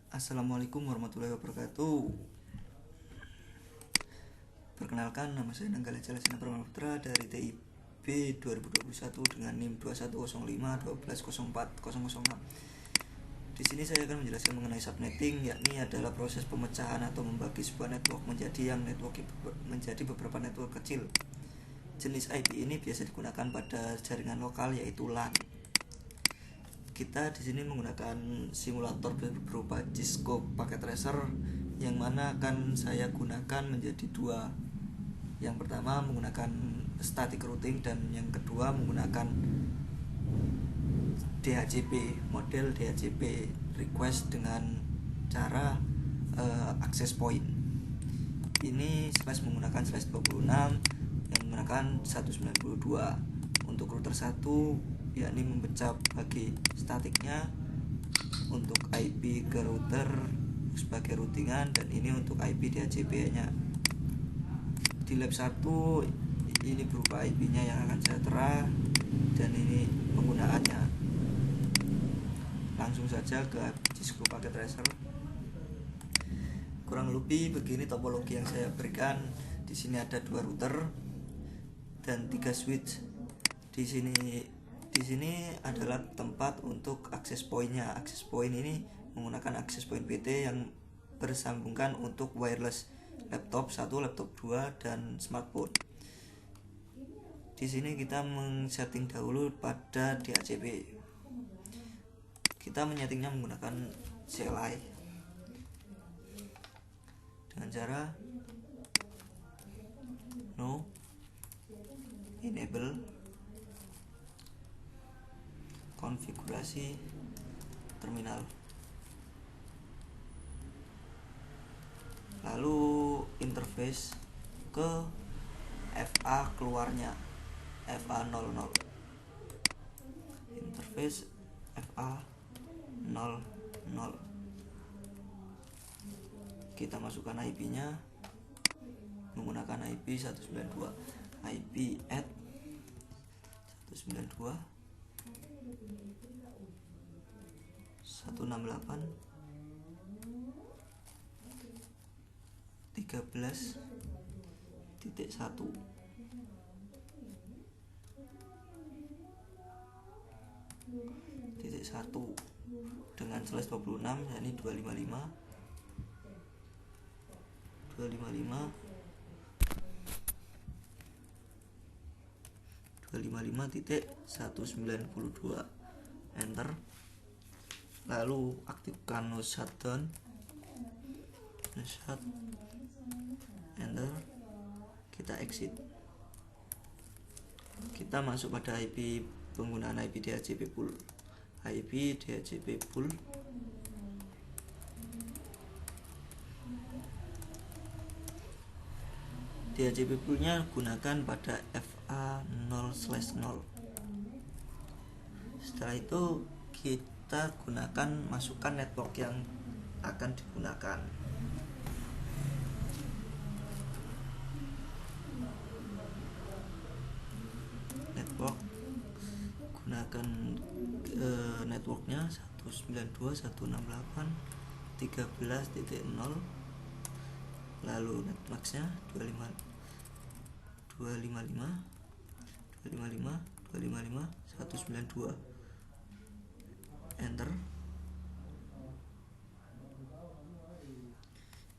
Assalamualaikum warahmatullahi wabarakatuh. Perkenalkan, nama saya Nanggala Jalasena Putra dari TIB 2021 dengan NIM 210512040006. Di sini saya akan menjelaskan mengenai subnetting, yakni adalah proses pemecahan atau membagi sebuah network menjadi beberapa network kecil. Jenis IP ini biasa digunakan pada jaringan lokal yaitu LAN. Kita di sini menggunakan simulator berupa Cisco Packet Tracer yang mana akan saya gunakan menjadi dua. Yang pertama menggunakan static routing dan yang kedua menggunakan DHCP, model DHCP request dengan cara access point. Ini slash menggunakan slash 26 yang menggunakan 192. Untuk router 1 yakni memecah bagi statiknya untuk IP ke router sebagai routingan, dan ini untuk IP DHCP nya. Di lab 1 ini berupa IP nya yang akan saya tera, dan ini penggunaannya. Langsung saja ke Cisco Packet Tracer. Kurang lebih begini topologi yang saya berikan. Di sini ada 2 router dan 3 switch. Di sini adalah tempat untuk access point-nya. Access point ini menggunakan access point PT yang bersambungkan untuk wireless laptop 1, laptop 2 dan smartphone. Di sini kita men-setting dahulu pada DHCP. Kita menyetingnya menggunakan CLI dengan cara no enable konfigurasi terminal, lalu interface ke FA keluarnya FA00, interface FA00. Kita masukkan IP nya menggunakan IP 192, IP at 192 168 13.1 dengan slash 26 yakni 255.192 enter, lalu aktifkan no shutdown, enter, kita exit. Kita masuk pada IP penggunaan IP DHCP pool. IP DHCP pool DHCP poolnya gunakan pada FA0/0. Setelah itu kita gunakan masukkan network yang akan digunakan. Network gunakan networknya 192.168.13.0, lalu netmasknya 255.192 enter.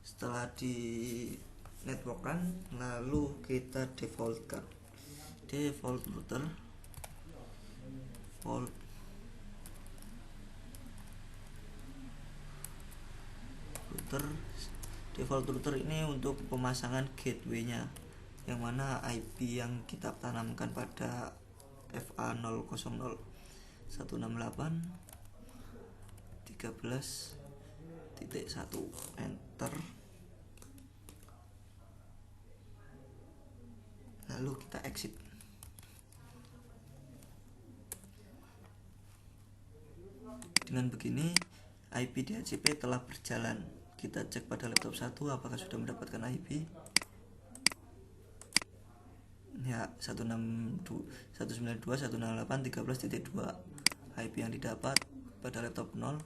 Setelah di networkan, lalu kita default router default router ini untuk pemasangan gateway-nya, yang mana IP yang kita tanamkan pada FA000 168.13.1 enter, lalu kita exit. Dengan begini IP DHCP telah berjalan. Kita cek pada laptop 1 apakah sudah mendapatkan IP. Ya, 192.168.13.2 IP yang didapat pada laptop 0.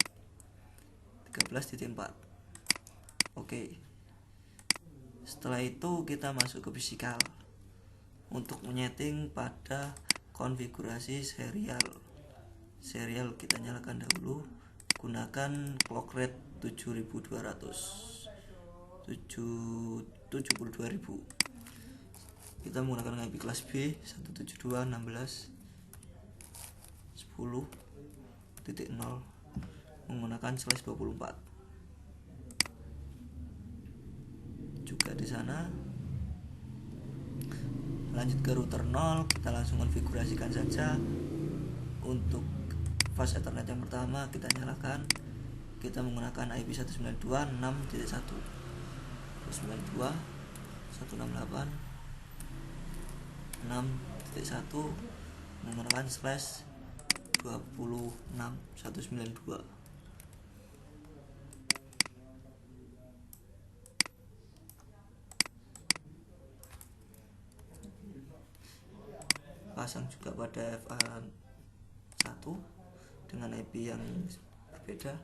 13.4. Oke. Setelah itu kita masuk ke physical untuk menyeting pada konfigurasi serial kita nyalakan dahulu, gunakan clock rate 7200 72.000. Kita menggunakan IP kelas B 172.16.10.0 menggunakan /24. Juga di sana lanjut ke router 0, kita langsung konfigurasikan saja. Untuk fast Ethernet yang pertama kita nyalakan, kita menggunakan IP 192.6.1 192.168.6.1 menggunakan /26192. Pasang juga pada FA1 dengan IP yang berbeda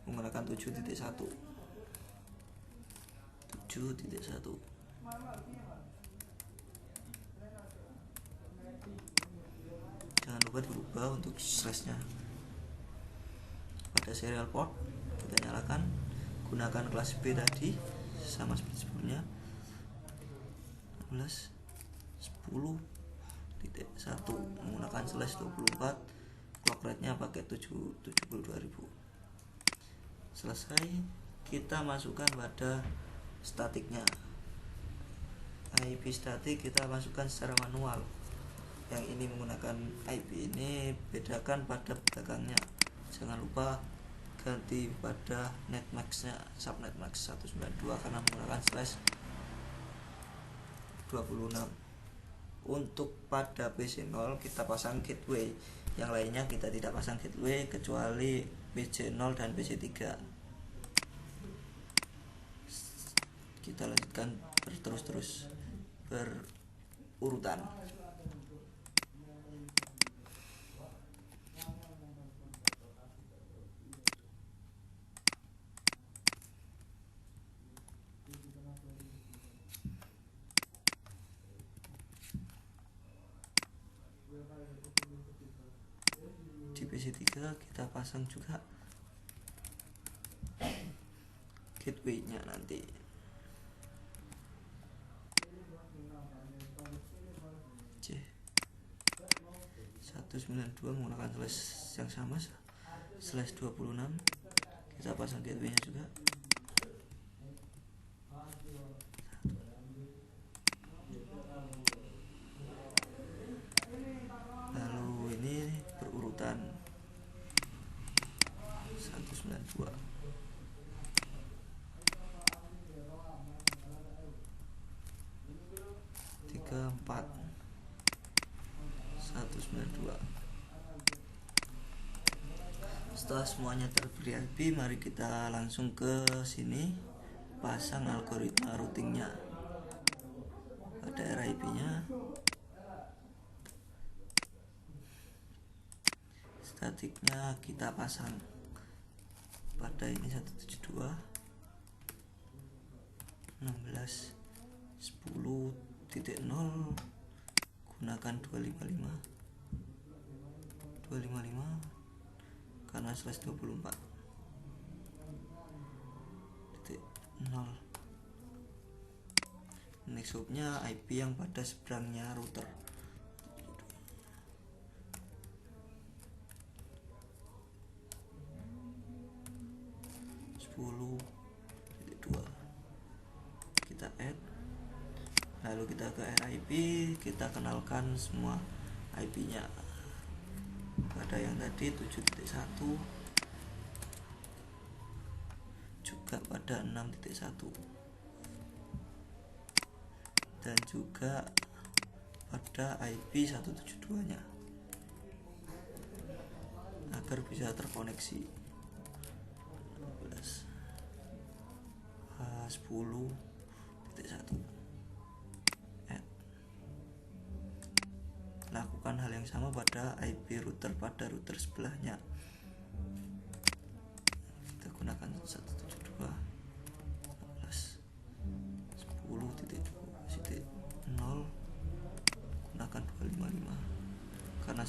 menggunakan 7.1. Jangan lupa dirubah untuk slashnya. Pada serial port kita nyalakan, gunakan kelas B tadi sama seperti sebelumnya 16.10.1 menggunakan /24. Clock rate nya pakai 72.000. Selesai, kita masukkan pada statiknya. IP statik kita masukkan secara manual. Yang ini menggunakan IP ini, bedakan pada belakangnya. Jangan lupa ganti pada netmax nya, subnetmax 192 karena menggunakan /26. Untuk pada PC0 kita pasang gateway, yang lainnya kita tidak pasang gateway kecuali PC0 dan PC3. Kita lanjutkan terus berurutan. Di PC3 kita pasang juga gateway-nya nanti. C192 menggunakan slash yang sama /26. Kita pasang gateway-nya juga. Lalu ini berurutan 192. Tiga, 4 192. Setelah semuanya terberi IP, mari kita langsung ke sini pasang algoritma routingnya. Pada RIP nya statiknya kita pasang pada ini 172 16.10.0 gunakan 255 karena /24.0. Next hopnya IP yang pada seberangnya router. Kita add, lalu kita ke RIP, kita kenalkan semua IP nya. Pada yang tadi 7.1 juga pada 6.1 dan juga pada IP 172 nya agar bisa terkoneksi. 10.1 lakukan hal yang sama pada IP router pada router sebelahnya. Kita gunakan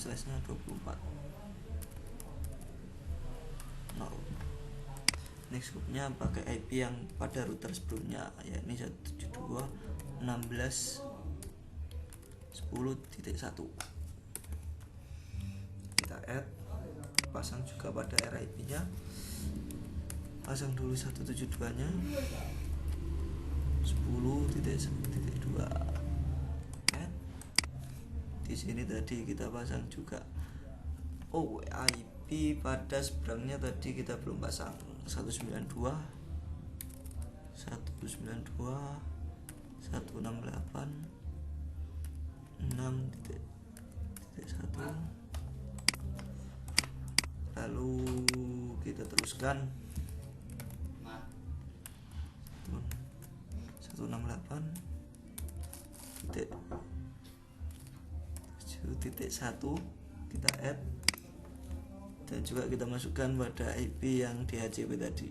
slash-nya 24 0. Next scope-nya pakai IP yang pada router sebelumnya, yakni 172.16.10.1. Kita add, pasang juga pada RIP-nya. Pasang dulu 172-nya 10.1.2. Di sini tadi kita pasang juga IP pada seberangnya tadi kita belum pasang 192.168.6. Lalu kita teruskan 168.7.1 kita add, dan juga kita masukkan pada IP yang DHCP tadi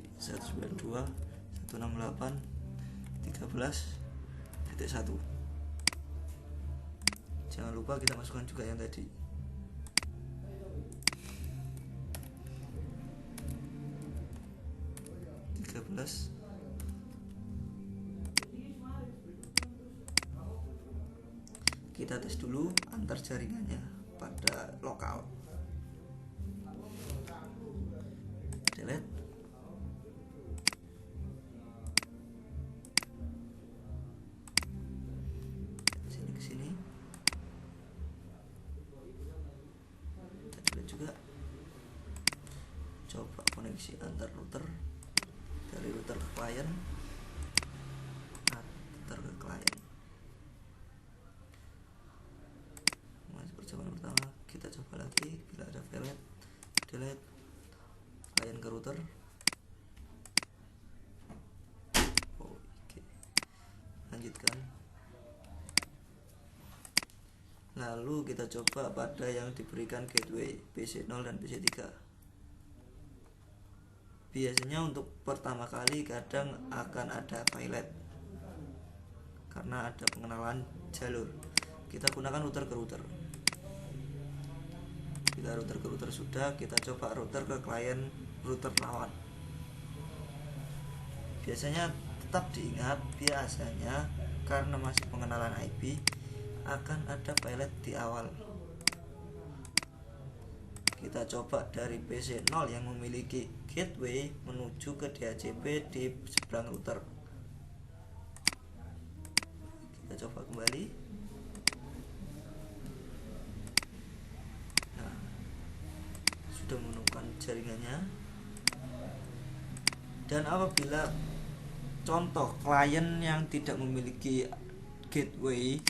192.168.13.1. Jangan lupa kita masukkan juga yang tadi 13. Kita tes dulu antar jaringannya pada lokal. Delete. Sini ke sini. Kita delete juga. Coba koneksi antar router dari router ke klien, router ke klien. Percobaan pertama kita coba lagi, bila ada failed delete, klien ke router. Oke. Lanjutkan. Lalu kita coba pada yang diberikan gateway PC0 dan PC3. Biasanya untuk pertama kali kadang akan ada failed karena ada pengenalan jalur. Kita gunakan router ke router. Bila router ke router sudah, kita coba router ke klien router lawan. Biasanya tetap diingat, biasanya karena masih pengenalan IP akan ada failed di awal. Kita coba dari PC0 yang memiliki gateway menuju ke DHCP di seberang router. Kita coba kembali. Nah, sudah menemukan jaringannya. Dan apabila contoh klien yang tidak memiliki gateway,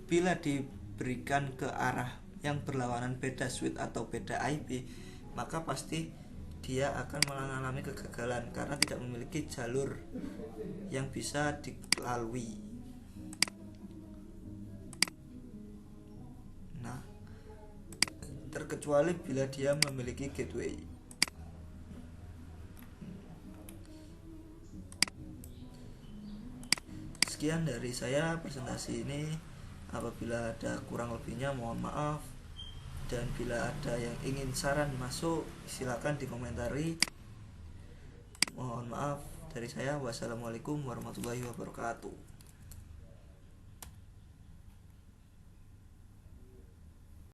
bila diberikan ke arah yang berlawanan beda switch atau beda IP, maka pasti dia akan mengalami kegagalan karena tidak memiliki jalur yang bisa dilalui. Nah, terkecuali bila dia memiliki gateway. Sekian dari saya presentasi ini. Apabila ada kurang lebihnya mohon maaf, dan bila ada yang ingin saran masuk silakan dikomentari. Mohon maaf dari saya. Wassalamualaikum warahmatullahi wabarakatuh.